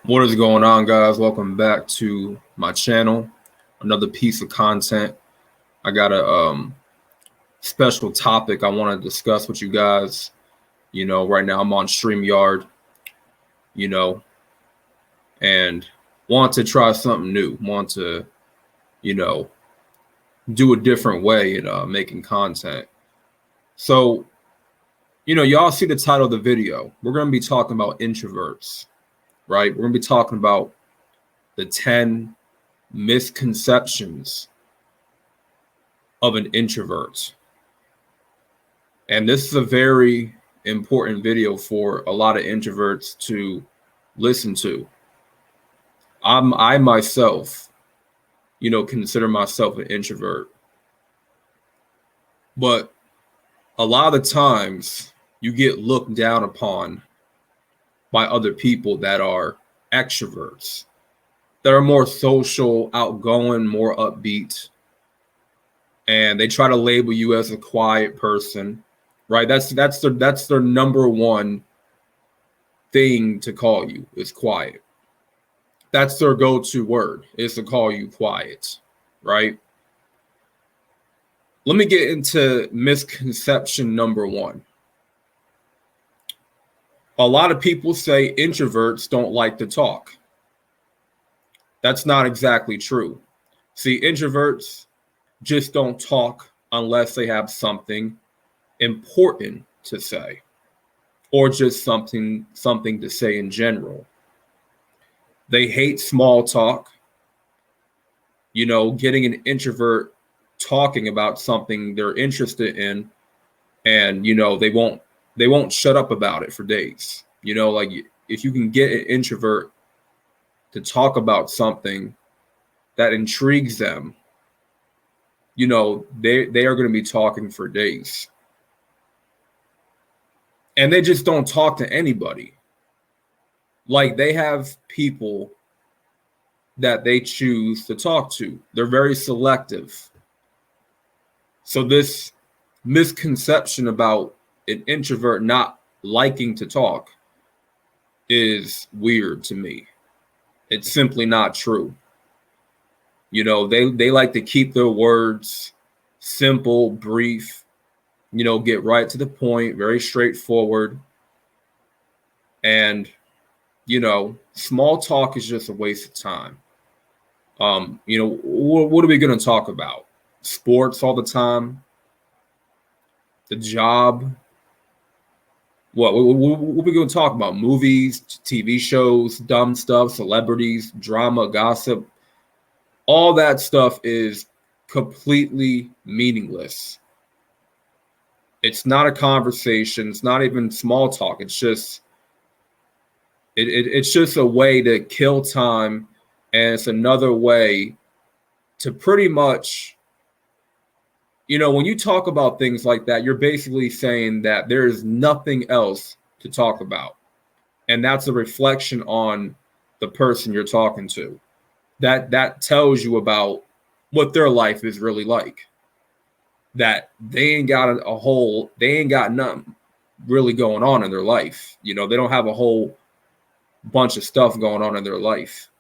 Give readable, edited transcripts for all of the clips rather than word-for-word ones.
What is going on, guys? Welcome back to my channel. Another piece of content. I got a special topic I want to discuss with you guys. Right now I'm on StreamYard, you know, and want to try something new. Want to, you know, do a different way in making content. So, y'all see the title of the video. We're going to be talking about introverts, right? We're going to be talking about the 10 misconceptions of an introvert. And this is a very important video for a lot of introverts to listen to. I myself, consider myself an introvert. But a lot of the times you get looked down upon by other people that are extroverts, that are more social, outgoing, more upbeat. And they try to label you as a quiet person, right? That's their number one thing to call you is quiet. That's their go-to word, is to call you quiet, right? Let me get into misconception number one. A lot of people say introverts don't like to talk. That's not exactly true. See, introverts just don't talk unless they have something important to say, or just something to say in general. They hate small talk. Getting an introvert talking about something they're interested in, and they won't shut up about it for days. Like if you can get an introvert to talk about something that intrigues them, they are going to be talking for days. And they just don't talk to anybody. Like they have people that they choose to talk to. They're very selective. So this misconception about an introvert not liking to talk is weird to me. It's simply not true. They like to keep their words simple, brief, get right to the point, very straightforward. And, small talk is just a waste of time. What are we going to talk about? Sports all the time? The job? What are we going to talk about? Movies, TV shows, dumb stuff, celebrities, drama, gossip. All that stuff is completely meaningless. It's not a conversation. It's not even small talk. It's just it's just a way to kill time, and it's another way to pretty much, when you talk about things like that, you're basically saying that there is nothing else to talk about. And that's a reflection on the person you're talking to. That tells you about what their life is really like. That they ain't got they ain't got nothing really going on in their life. They don't have a whole bunch of stuff going on in their life.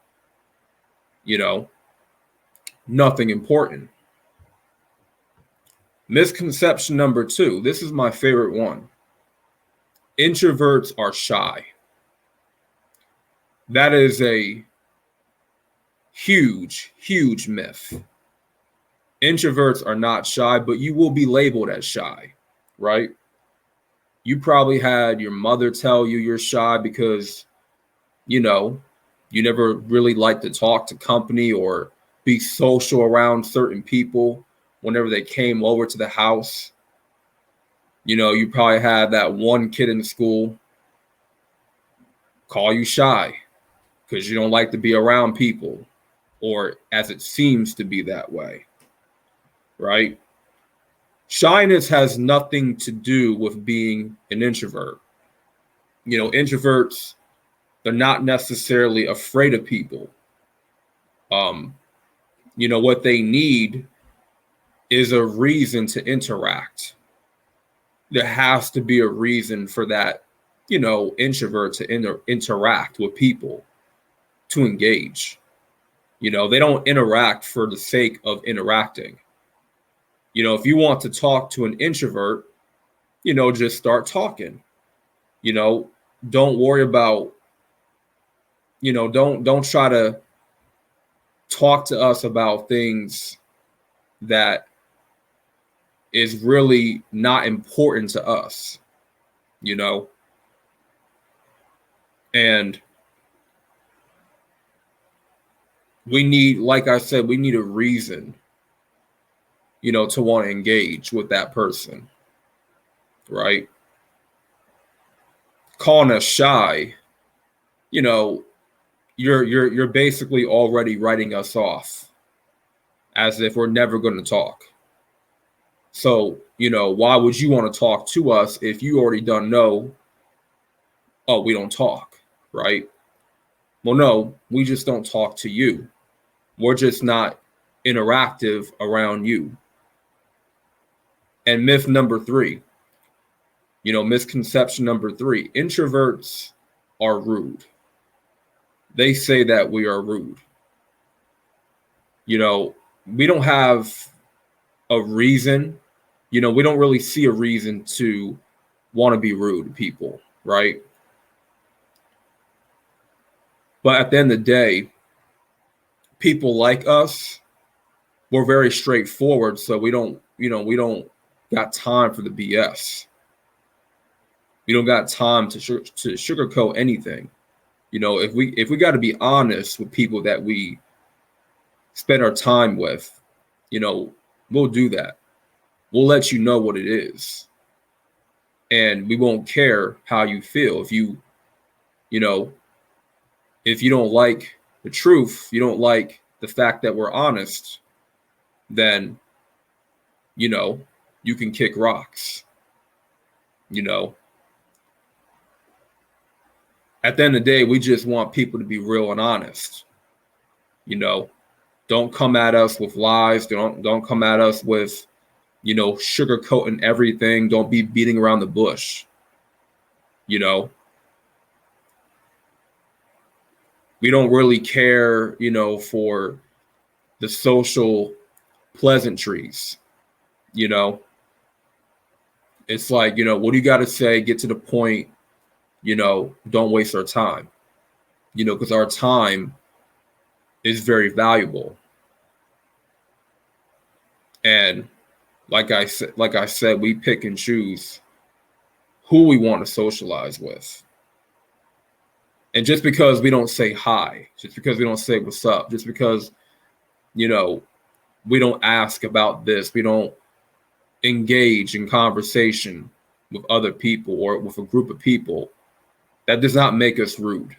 Nothing important. Misconception number two. This is my favorite one. Introverts are shy. That is a huge, huge myth. Introverts are not shy, but you will be labeled as shy, right? You probably had your mother tell you you're shy because, you never really liked to talk to company or be social around certain people whenever they came over to the house. You probably had that one kid in the school call you shy because you don't like to be around people, or as it seems to be that way, right? Shyness has nothing to do with being an introvert. Introverts, they're not necessarily afraid of people. What they need is a reason to interact. There has to be a reason for that, introvert to interact with people. to engage. They don't interact for the sake of interacting. If you want to talk to an introvert, just start talking. Don't worry about, don't try to talk to us about things that is really not important to us, and we need, like I said, we need a reason, to want to engage with that person, right? Calling us shy, you're basically already writing us off as if we're never going to talk. So, why would you want to talk to us if you already don't know, oh, we don't talk, right? Well, no, we just don't talk to you. We're just not interactive around you. And myth number 3, misconception number 3, introverts are rude. They say that we are rude. We don't have a reason. We don't really see a reason to want to be rude to people, right? But at the end of the day, people like us, we're very straightforward, so we don't got time for the BS. We don't got time to sugarcoat anything. If we got to be honest with people that we spend our time with, we'll do that. We'll let you know what it is, and we won't care how you feel. If you don't like the truth, you don't like the fact that we're honest, then you can kick rocks. At the end of the day, we just want people to be real and honest. Don't come at us with lies. Don't come at us with, sugarcoating everything. Don't be beating around the bush. We don't really care, for the social pleasantries. It's like, what do you got to say? Get to the point. Don't waste our time. Because our time is very valuable. And like I said, we pick and choose who we want to socialize with. And just because we don't say hi, just because we don't say what's up, just because, we don't ask about this, we don't engage in conversation with other people or with a group of people, that does not make us rude.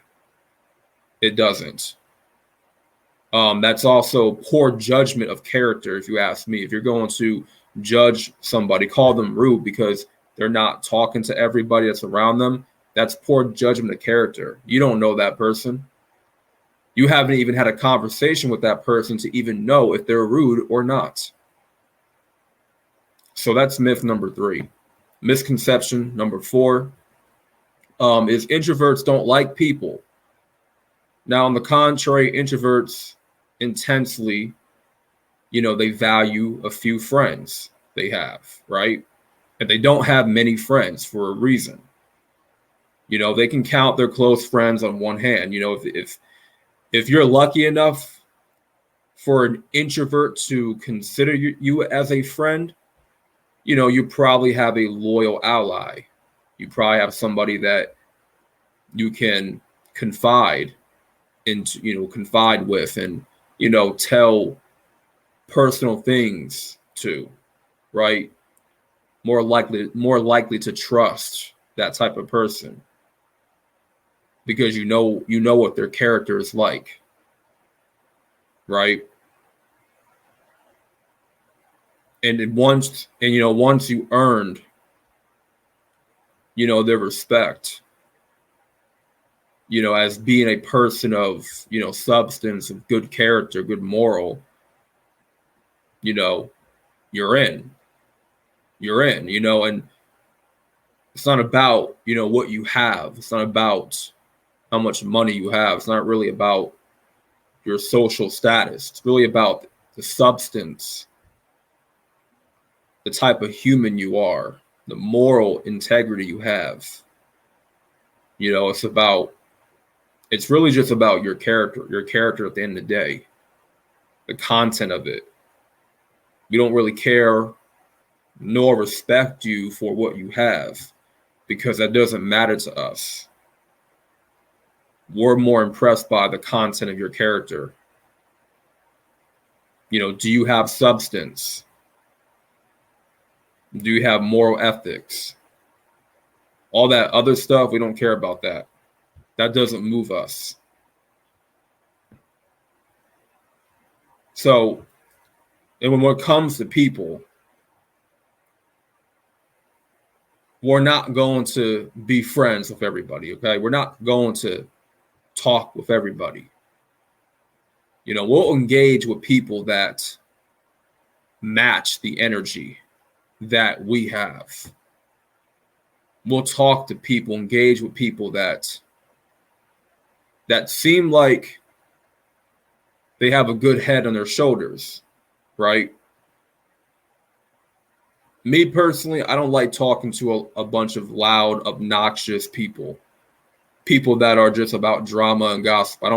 It doesn't. That's also poor judgment of character, if you ask me. If you're going to judge somebody, call them rude because they're not talking to everybody that's around them, that's poor judgment of character. You don't know that person. You haven't even had a conversation with that person to even know if they're rude or not. So that's myth number 3. Misconception number 4 is introverts don't like people. Now, on the contrary, introverts intensely, they value a few friends they have, right? And they don't have many friends for a reason. They can count their close friends on one hand. If you're lucky enough for an introvert to consider you as a friend, you probably have a loyal ally. You probably have somebody that you can confide with and, tell personal things to, right? More likely to trust that type of person because you know what their character is like, right? And once you earned, their respect, as being a person of, substance, of good character, good moral, you're in, and it's not about, what you have. It's not about how much money you have. It's not really about, your social status. It's really about the substance, the type of human you are, the moral integrity you have. You know, it's really just about your character at the end of the day, the content of it. We don't really care nor respect you for what you have, because that doesn't matter to us. We're more impressed by the content of your character. You know, do you have substance? Do you have moral ethics? All that other stuff, we don't care about that. That doesn't move us. So, and when it comes to people, we're not going to be friends with everybody, okay? We're not going to talk with everybody. You know, we'll engage with people that match the energy that we have. We'll talk to people, engage with people that seem like they have a good head on their shoulders, right? Me personally, I don't like talking to a bunch of loud, obnoxious people that are just about drama and gossip. I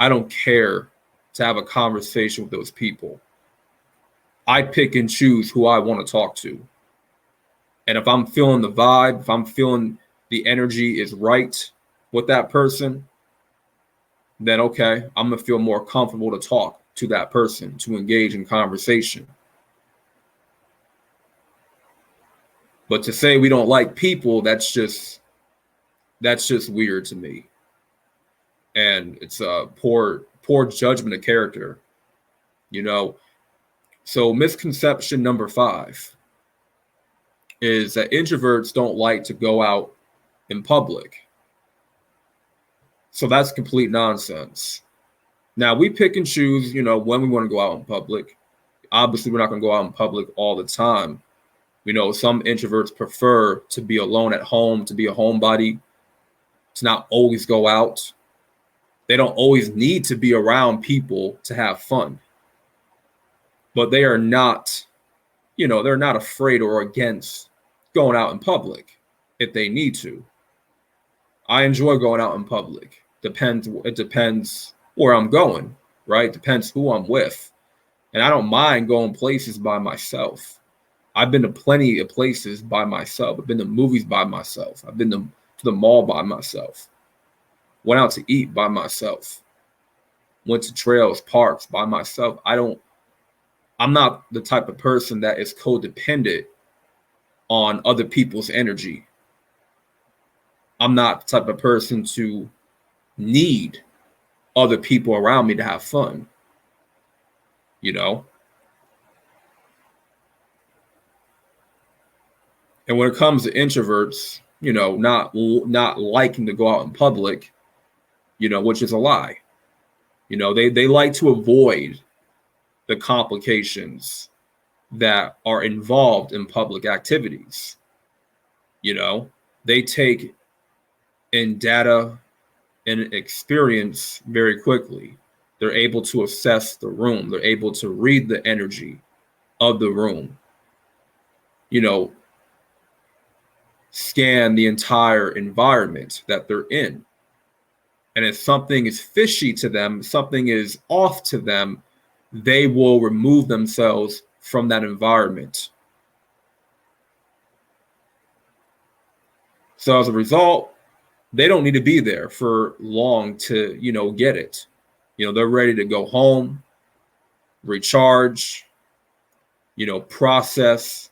don't care to have a conversation with those people. I pick and choose who I want to talk to. And if I'm feeling the vibe, if I'm feeling the energy is right with that person, then okay, I'm going to feel more comfortable to talk to that person, to engage in conversation. But to say we don't like people, that's just weird to me. And it's a poor judgment of character, you know. So misconception number 5 is that introverts don't like to go out in public. So that's complete nonsense. Now, we pick and choose, you know, when we want to go out in public. Obviously, we're not going to go out in public all the time. We know some introverts prefer to be alone at home, to be a homebody, to not always go out. They don't always need to be around people to have fun. But they are not, you know, they're not afraid or against going out in public if they need to. I enjoy going out in public. It depends where I'm going, right? Depends who I'm with. And I don't mind going places by myself. I've been to plenty of places by myself. I've been to movies by myself. I've been to the mall by myself. Went out to eat by myself. Went to trails, parks by myself. I'm not the type of person that is codependent on other people's energy. I'm not the type of person to need other people around me to have fun. You know? And when it comes to introverts, you know, not liking to go out in public, you know, which is a lie. You know, they like to avoid the complications that are involved in public activities. You know, they take in data and experience very quickly. They're able to assess the room. They're able to read the energy of the room. You know, scan the entire environment that they're in. And if something is fishy to them, something is off to them, they will remove themselves from that environment. So as a result, they don't need to be there for long to, you know, get it. You know, they're ready to go home, recharge, you know, process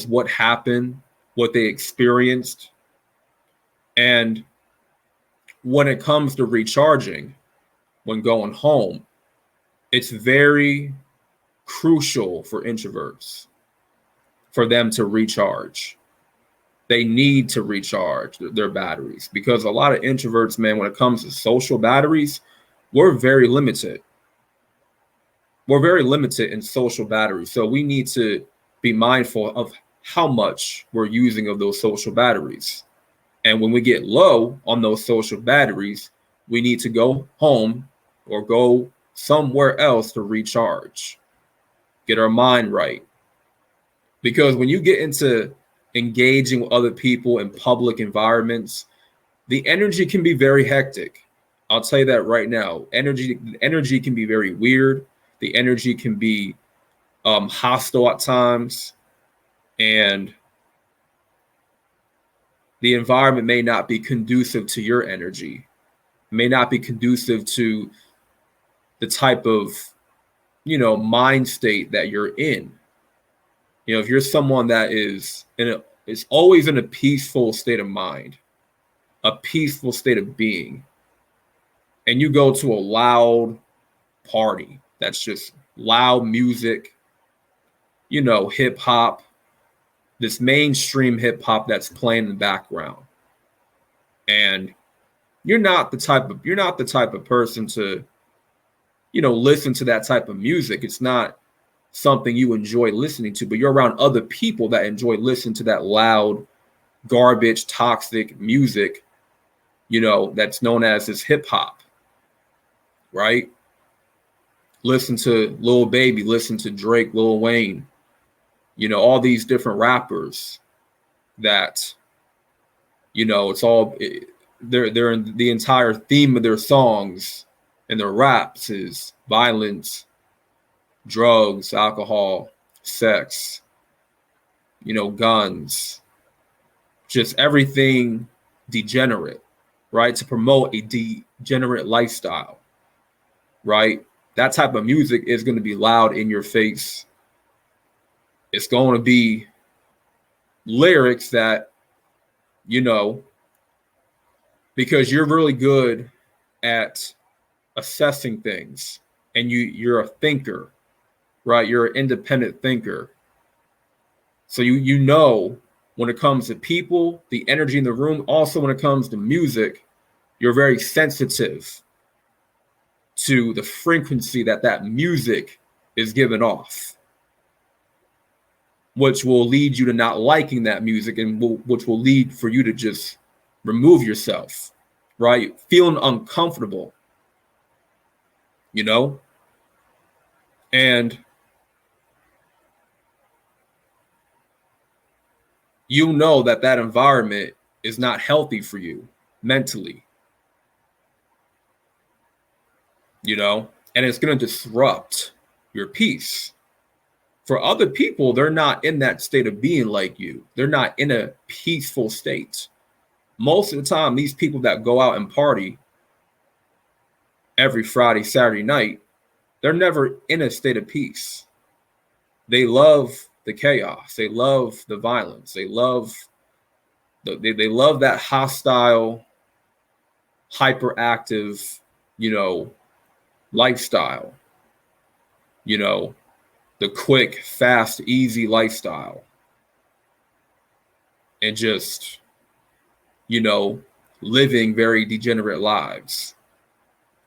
what happened, what they experienced. And when it comes to recharging, when going home, it's very crucial for introverts for them to recharge. They need to recharge their batteries, because a lot of introverts, man, when it comes to social batteries, we're very limited. We're very limited in social batteries. So we need to be mindful of how much we're using of those social batteries. And when we get low on those social batteries, we need to go home or go somewhere else to recharge, get our mind right. Because when you get into engaging with other people in public environments, the energy can be very hectic. I'll tell you that right now. Energy can be very weird. The energy can be hostile at times, and the environment may not be conducive to your energy, may not be conducive to the type of, mind state that you're in. If you're someone that is always in a peaceful state of mind, a peaceful state of being, and you go to a loud party that's just loud music, hip hop, this mainstream hip hop that's playing in the background, and you're not the type of person to, listen to that type of music. It's not something you enjoy listening to, but you're around other people that enjoy listening to that loud, garbage, toxic music, that's known as this hip hop, right? Listen to Lil Baby, listen to Drake, Lil Wayne, all these different rappers that, it's all, they're in the entire theme of their songs and their raps is violence, drugs, alcohol, sex, guns, just everything degenerate, right? To promote a degenerate lifestyle, right? That type of music is going to be loud in your face. It's going to be lyrics that, because you're really good at assessing things and you're a thinker, right? You're an independent thinker. So you know when it comes to people, the energy in the room, also when it comes to music, you're very sensitive to the frequency that music is giving off, which will lead you to not liking that music, and which will lead for you to just remove yourself, right? Feeling uncomfortable, and that environment is not healthy for you mentally, and it's going to disrupt your peace. For other people, they're not in that state of being like you. They're not in a peaceful state. Most of the time, these people that go out and party every Friday, Saturday night, they're never in a state of peace. They love the chaos. They love the violence. They love they love that hostile, hyperactive, lifestyle. The quick, fast, easy lifestyle. And just, living very degenerate lives.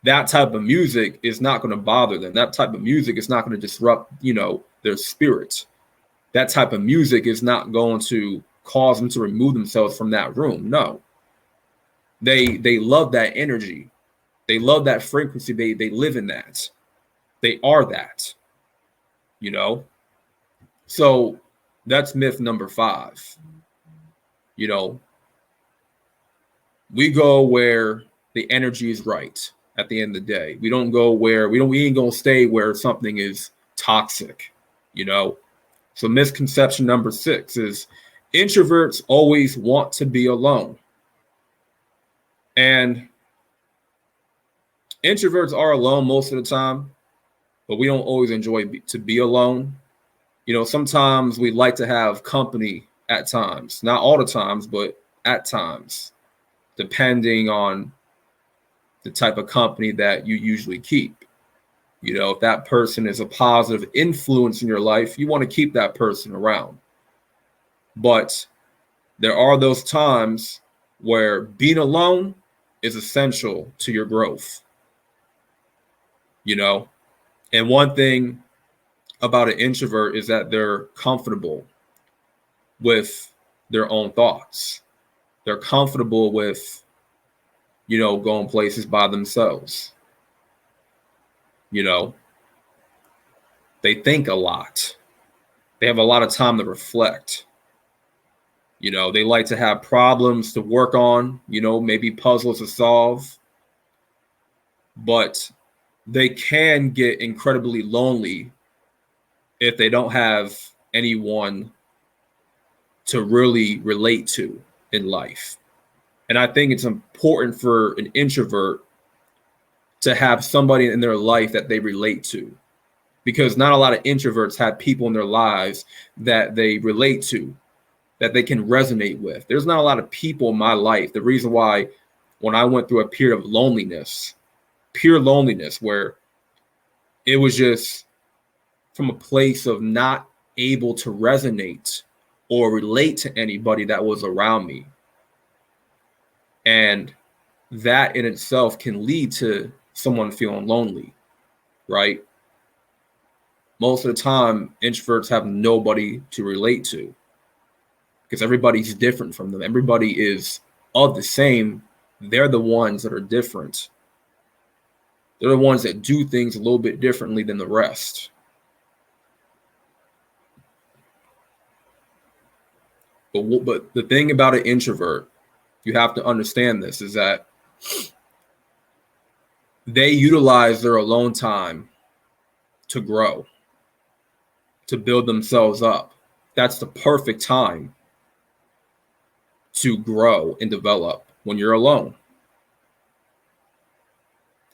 That type of music is not going to bother them. That type of music is not going to disrupt, their spirit. That type of music is not going to cause them to remove themselves from that room. No. They love that energy. They love that frequency. They live in that. They are that. So that's myth number 5. We go where the energy is right at the end of the day. We don't go where we ain't gonna stay where something is toxic, So misconception number 6 is introverts always want to be alone. And introverts are alone most of the time, but we don't always enjoy to be alone. Sometimes we like to have company at times, not all the times, but at times, depending on the type of company that you usually keep. If that person is a positive influence in your life, you want to keep that person around. But there are those times where being alone is essential to your growth. And one thing about an introvert is that they're comfortable with their own thoughts. They're comfortable with going places by themselves. They think a lot. They have a lot of time to reflect. They like to have problems to work on, maybe puzzles to solve. But they can get incredibly lonely if they don't have anyone to really relate to in life. And I think it's important for an introvert to have somebody in their life that they relate to, because not a lot of introverts have people in their lives that they relate to, that they can resonate with. There's not a lot of people in my life. The reason why, when I went through a period of loneliness, pure loneliness, where it was just from a place of not able to resonate or relate to anybody that was around me. And that in itself can lead to someone feeling lonely, right? Most of the time, introverts have nobody to relate to because everybody's different from them. Everybody is of the same. They're the ones that are different. They're the ones that do things a little bit differently than the rest. But the thing about an introvert, you have to understand this, is that they utilize their alone time to grow, to build themselves up. That's the perfect time to grow and develop, when you're alone.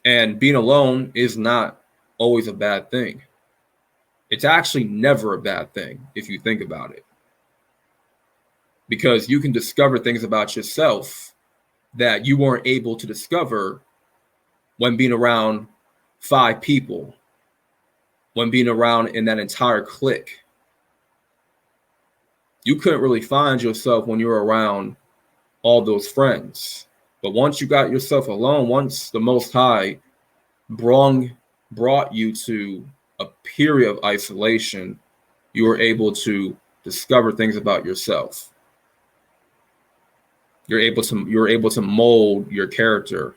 And being alone is not always a bad thing. It's actually never a bad thing if you think about it, because you can discover things about yourself that you weren't able to discover when being around 5 people, when being around in that entire clique. You couldn't really find yourself when you were around all those friends. But once you got yourself alone, once the Most High brought you to a period of isolation, you were able to discover things about yourself. You're able to mold your character,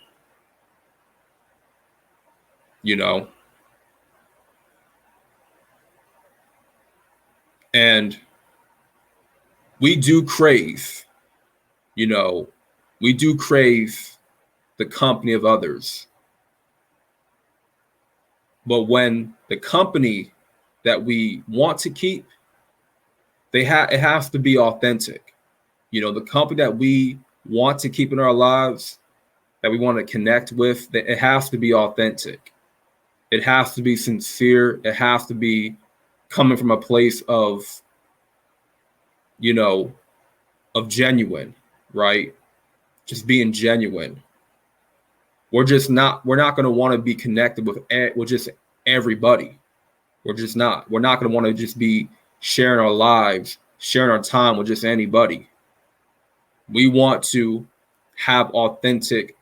And we do crave, we do crave the company of others. But when the company that we want to keep, it has to be authentic. The company that we want to keep in our lives, that we want to connect with, it has to be authentic. It has to be sincere. It has to be coming from a place of, of genuine, right? Just being genuine. We're not going to want to be connected with just everybody. We're not going to want to just be sharing our lives, sharing our time with just anybody. We want to have authentic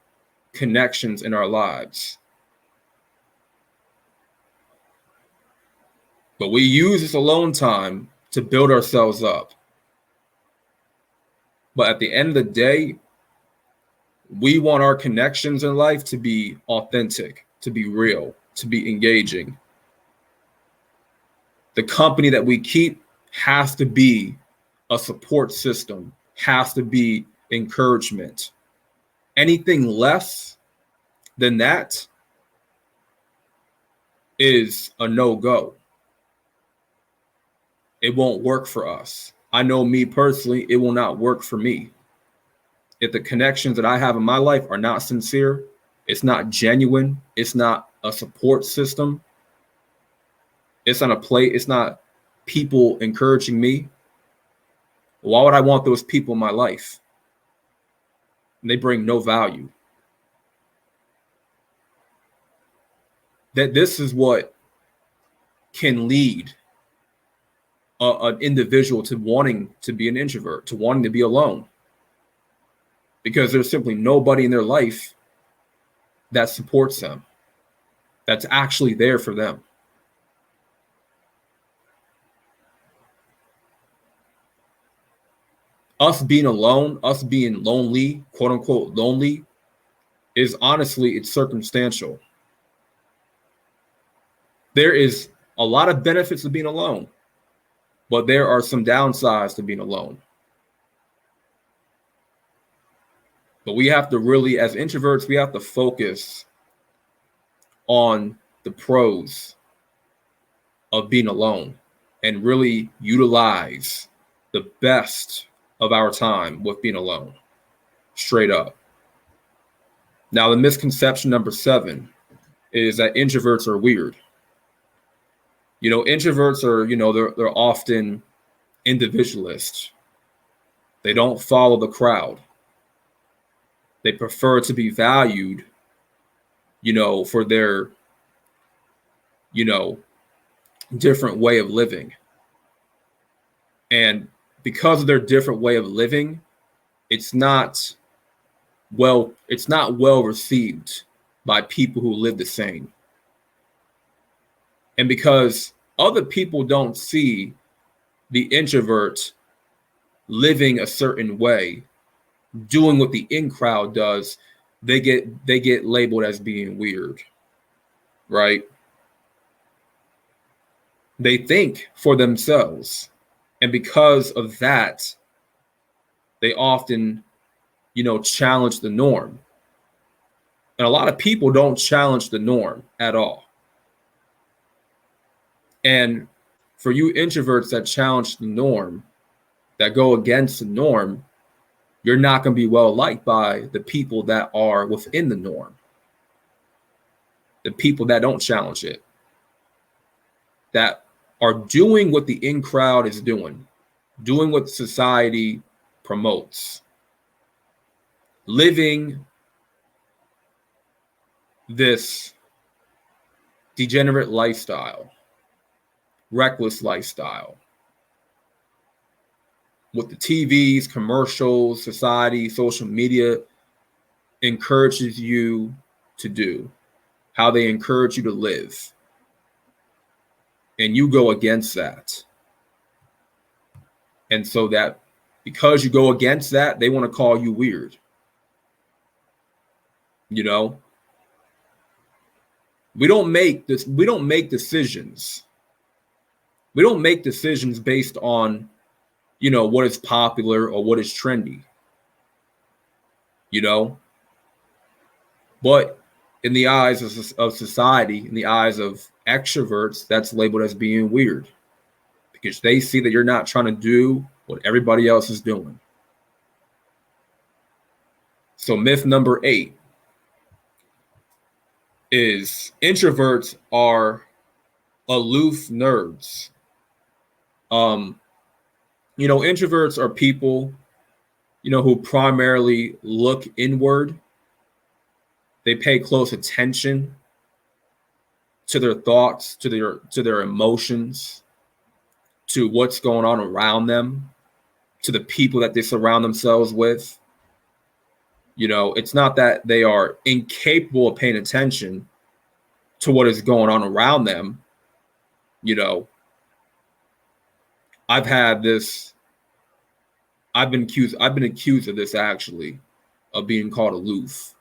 connections in our lives. But we use this alone time to build ourselves up. But at the end of the day, we want our connections in life to be authentic, to be real, to be engaging. The company that we keep has to be a support system, has to be encouragement. Anything less than that is a no-go. It won't work for us. I know me personally, it will not work for me. If the connections that I have in my life are not sincere, it's not genuine, it's not a support system, it's not people encouraging me, why would I want those people in my life? They bring no value. That this is what can lead an individual to wanting to be an introvert, to wanting to be alone. Because there's simply nobody in their life that supports them, that's actually there for them. Us being alone, us being lonely, quote unquote lonely, is honestly, it's circumstantial. There is a lot of benefits of being alone, but there are some downsides to being alone. But we have to really, as introverts, we have to focus on the pros of being alone and really utilize the best of our time with being alone, straight up. Now, the misconception number 7 is that introverts are weird. Introverts are, they're often individualists. They don't follow the crowd. They prefer to be valued, for their, different way of living. And because of their different way of living, it's not well received by people who live the same. And because other people don't see the introvert living a certain way, doing what the in crowd does, they get labeled as being weird, right? They think for themselves. And because of that, they often, challenge the norm. And a lot of people don't challenge the norm at all. And for you introverts that challenge the norm, that go against the norm, you're not going to be well liked by the people that are within the norm. The people that don't challenge it, that are doing what the in crowd is doing what society promotes, living this degenerate lifestyle, reckless lifestyle, what the TVs, commercials, society, social media encourages you to do, how they encourage you to live. And you go against that. And so that because you go against that, they want to call you weird. We don't make decisions. We don't make decisions based on, what is popular or what is trendy. But in the eyes of society, in the eyes of extroverts, that's labeled as being weird because they see that you're not trying to do what everybody else is doing. So myth number 8 is introverts are aloof nerds. Introverts are people, who primarily look inward. They pay close attention to their thoughts, to their emotions, to what's going on around them, to the people that they surround themselves with. It's not that they are incapable of paying attention to what is going on around them. I've been accused of this, actually, of being called aloof,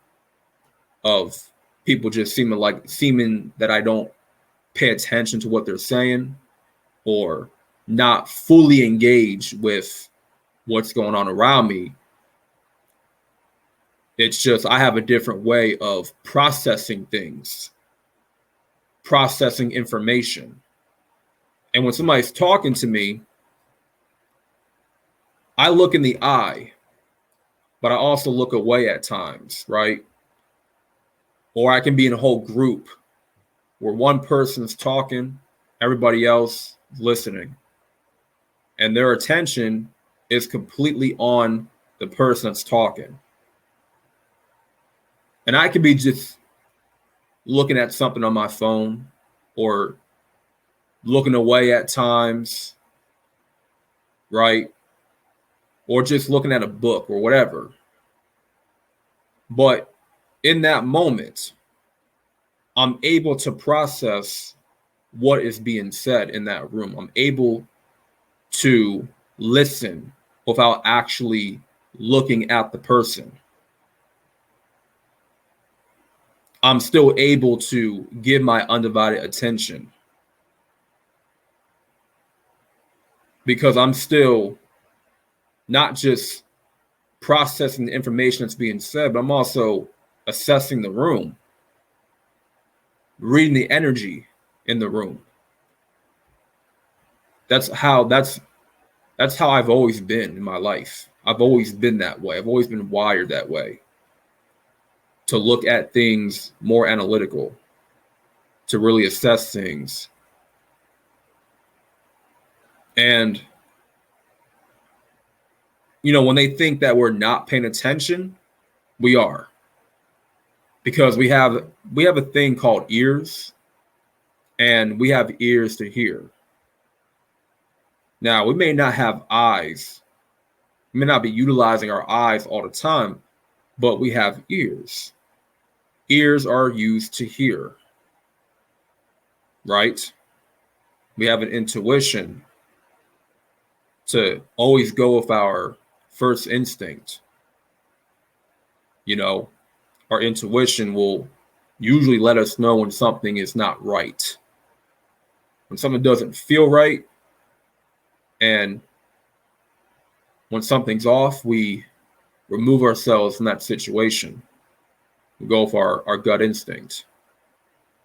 of people just seeming that I don't pay attention to what they're saying or not fully engage with what's going on around me. It's just I have a different way of processing things, processing information. And when somebody's talking to me, I look in the eye, but I also look away at times, right? Or I can be in a whole group where one person's talking, everybody else is listening. And their attention is completely on the person that's talking. And I could be just looking at something on my phone or looking away at times, right? Or just looking at a book or whatever. But in that moment, I'm able to process what is being said in that room. I'm able to listen without actually looking at the person. I'm still able to give my undivided attention, because I'm still not just processing the information that's being said, but I'm also assessing the room, reading the energy in the room. That's how I've always been in my life. I've always been that way. I've always been wired that way, to look at things more analytical, to really assess things. And when they think that we're not paying attention, we are. Because we have a thing called ears, and we have ears to hear. Now, we may not have eyes. We may not be utilizing our eyes all the time, but we have ears. Ears are used to hear, right? We have an intuition to always go with our first instinct. Our intuition will usually let us know when something is not right. When something doesn't feel right, and when something's off, we remove ourselves from that situation. We go for our gut instinct.